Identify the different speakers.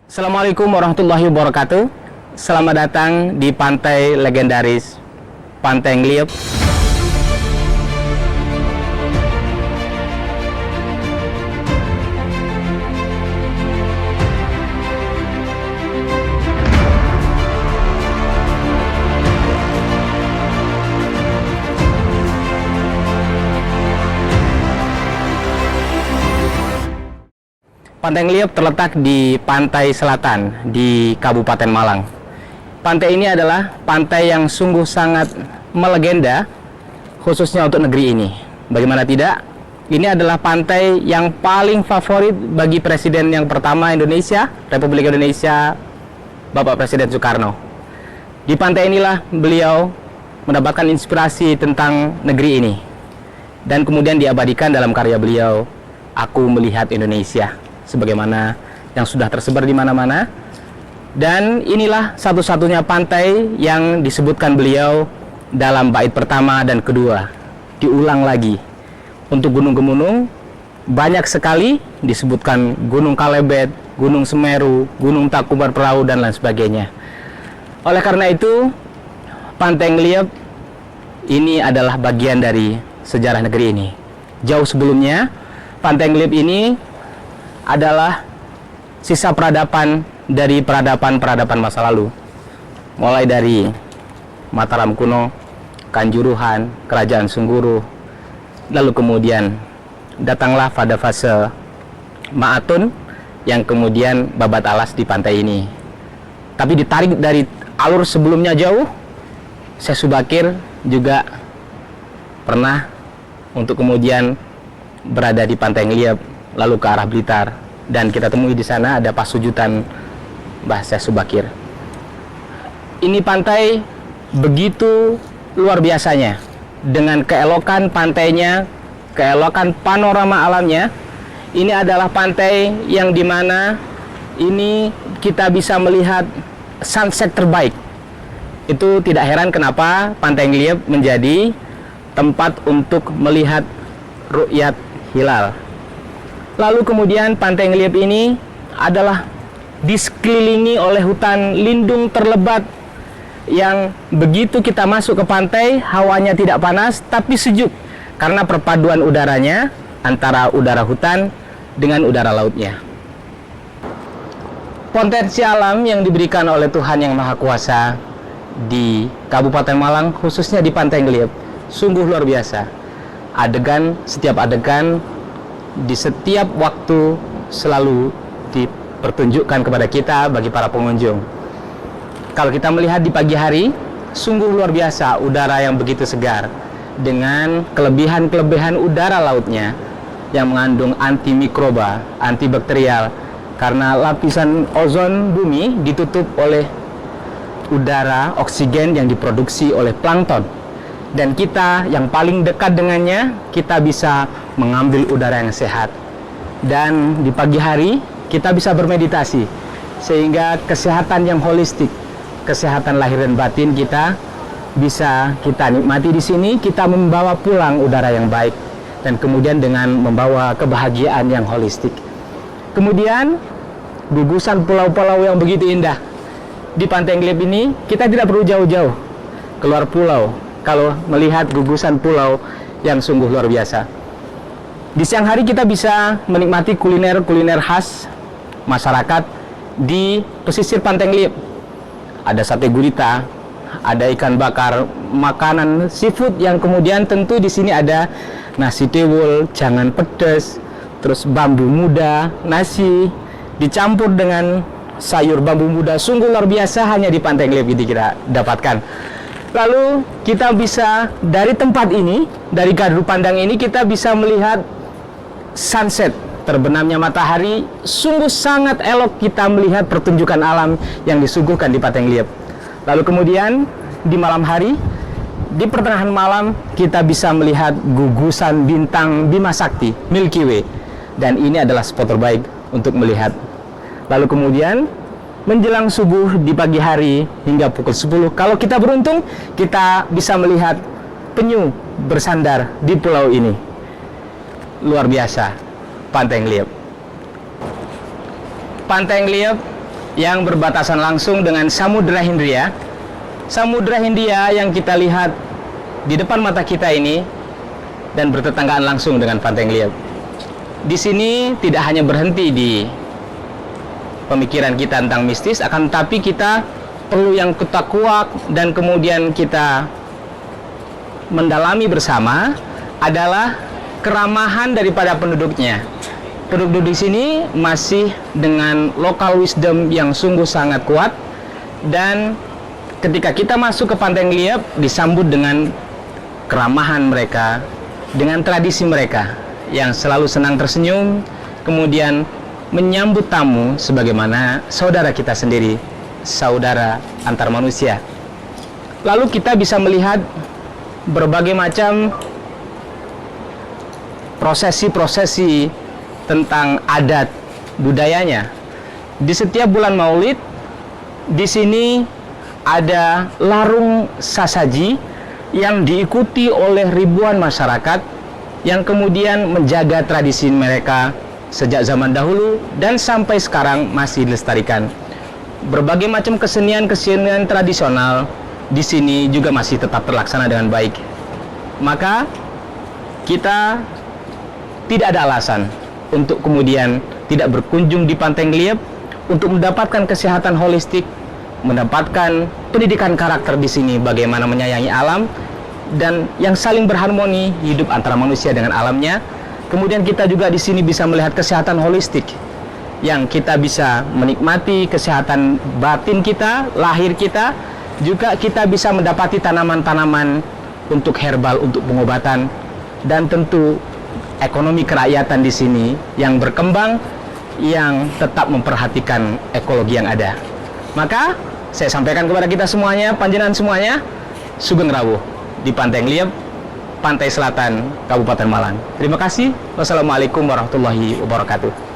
Speaker 1: Assalamualaikum warahmatullahi wabarakatuh. Selamat datang di pantai legendaris Pantai Ngliep. Pantai Ngliep terletak di pantai selatan di Kabupaten Malang. Pantai ini adalah pantai yang sungguh sangat melegenda, khususnya untuk negeri ini. Bagaimana tidak? Ini adalah pantai yang paling favorit bagi Presiden yang pertama Indonesia, Republik Indonesia, Bapak Presiden Soekarno. Di pantai inilah beliau mendapatkan inspirasi tentang negeri ini. Dan kemudian diabadikan dalam karya beliau, Aku Melihat Indonesia, sebagaimana yang sudah tersebar di mana-mana. Dan inilah satu-satunya pantai yang disebutkan beliau dalam bait pertama dan kedua. Diulang lagi. Untuk gunung-gunung banyak sekali disebutkan Gunung Kalebet, Gunung Semeru, Gunung Tangkuban Perahu dan lain sebagainya. Oleh karena itu, Pantai Ngliep ini adalah bagian dari sejarah negeri ini. Jauh sebelumnya, Pantai Ngliep ini adalah sisa peradaban dari peradaban-peradaban masa lalu. Mulai dari Mataram kuno, Kanjuruhan, Kerajaan Sungguru, lalu kemudian datanglah pada fase Ma'atun yang kemudian babat alas di pantai ini. Tapi ditarik dari alur sebelumnya jauh, Syekh Subakir juga pernah untuk kemudian berada di Pantai Ngliep, lalu ke arah Blitar, dan kita temui di sana ada pasujutan Mbah Syekh Subakir. Ini pantai begitu luar biasanya, dengan keelokan pantainya, keelokan panorama alamnya. Ini adalah pantai yang dimana ini kita bisa melihat sunset terbaik. Itu tidak heran kenapa Pantai Ngliep menjadi tempat untuk melihat ru'yat hilal. Lalu kemudian Pantai Ngliep ini adalah disekelilingi oleh hutan lindung terlebat yang begitu kita masuk ke pantai, hawanya tidak panas tapi sejuk karena perpaduan udaranya antara udara hutan dengan udara lautnya. Potensi alam yang diberikan oleh Tuhan Yang Maha Kuasa di Kabupaten Malang, khususnya di Pantai Ngliep, sungguh luar biasa. Setiap adegan di setiap waktu selalu dipertunjukkan kepada kita bagi para pengunjung. Kalau kita melihat di pagi hari, sungguh luar biasa udara yang begitu segar dengan kelebihan-kelebihan udara lautnya yang mengandung antimikroba, antibakterial, karena lapisan ozon bumi ditutup oleh udara oksigen yang diproduksi oleh plankton. Dan kita yang paling dekat dengannya, kita bisa mengambil udara yang sehat. Dan di pagi hari kita bisa bermeditasi, sehingga kesehatan yang holistik, kesehatan lahir dan batin kita bisa kita nikmati di sini. Kita membawa pulang udara yang baik dan kemudian dengan membawa kebahagiaan yang holistik. Kemudian gugusan pulau-pulau yang begitu indah di Pantai Ngliep ini, kita tidak perlu jauh-jauh keluar pulau kalau melihat gugusan pulau yang sungguh luar biasa. Di siang hari kita bisa menikmati kuliner-kuliner khas masyarakat di pesisir Pantai Ngliep. Ada sate gurita, ada ikan bakar, makanan seafood yang kemudian tentu di sini ada nasi tiwul, jangan pedas, terus bambu muda, nasi dicampur dengan sayur bambu muda, sungguh luar biasa hanya di Pantai Ngliep ini kita dapatkan. Lalu kita bisa dari tempat ini, dari gardu pandang ini kita bisa melihat sunset, terbenamnya matahari. Sungguh sangat elok kita melihat pertunjukan alam yang disuguhkan di Pantai Ngliep. Lalu kemudian di malam hari, di pertengahan malam kita bisa melihat gugusan bintang Bima Sakti, Milky Way. Dan ini adalah spot terbaik untuk melihat. Lalu kemudian menjelang subuh di pagi hari hingga pukul 10, kalau kita beruntung, kita bisa melihat penyu bersandar di pulau ini. Luar biasa, Pantai Ngliep. Pantai Ngliep yang berbatasan langsung dengan Samudra Hindia. Samudra Hindia yang kita lihat di depan mata kita ini dan bertetanggaan langsung dengan Pantai Ngeliep. Di sini tidak hanya berhenti di pemikiran kita tentang mistis, akan tetapi kita perlu yang ketakwaan dan kemudian kita mendalami bersama adalah keramahan daripada penduduknya. Penduduk di sini masih dengan local wisdom yang sungguh sangat kuat, dan ketika kita masuk ke Pantai Ngeliep disambut dengan keramahan mereka, dengan tradisi mereka yang selalu senang tersenyum, kemudian menyambut tamu sebagaimana saudara kita sendiri, saudara antar manusia. Lalu kita bisa melihat berbagai macam prosesi-prosesi tentang adat budayanya. Di setiap bulan Maulid, di sini ada larung sasaji yang diikuti oleh ribuan masyarakat yang kemudian menjaga tradisi mereka sejak zaman dahulu dan sampai sekarang masih dilestarikan. Berbagai macam kesenian-kesenian tradisional di sini juga masih tetap terlaksana dengan baik. Maka kita tidak ada alasan untuk kemudian tidak berkunjung di Pantai Ngeliep untuk mendapatkan kesehatan holistik, mendapatkan pendidikan karakter di sini, bagaimana menyayangi alam dan yang saling berharmoni hidup antara manusia dengan alamnya. Kemudian kita juga di sini bisa melihat kesehatan holistik yang kita bisa menikmati kesehatan batin kita, lahir kita, juga kita bisa mendapati tanaman-tanaman untuk herbal, untuk pengobatan, dan tentu ekonomi kerakyatan di sini yang berkembang, yang tetap memperhatikan ekologi yang ada. Maka saya sampaikan kepada kita semuanya, panjenengan semuanya, Sugeng Rawuh di Pantai Ngeliep, Pantai Selatan, Kabupaten Malang. Terima kasih. Wassalamualaikum warahmatullahi wabarakatuh.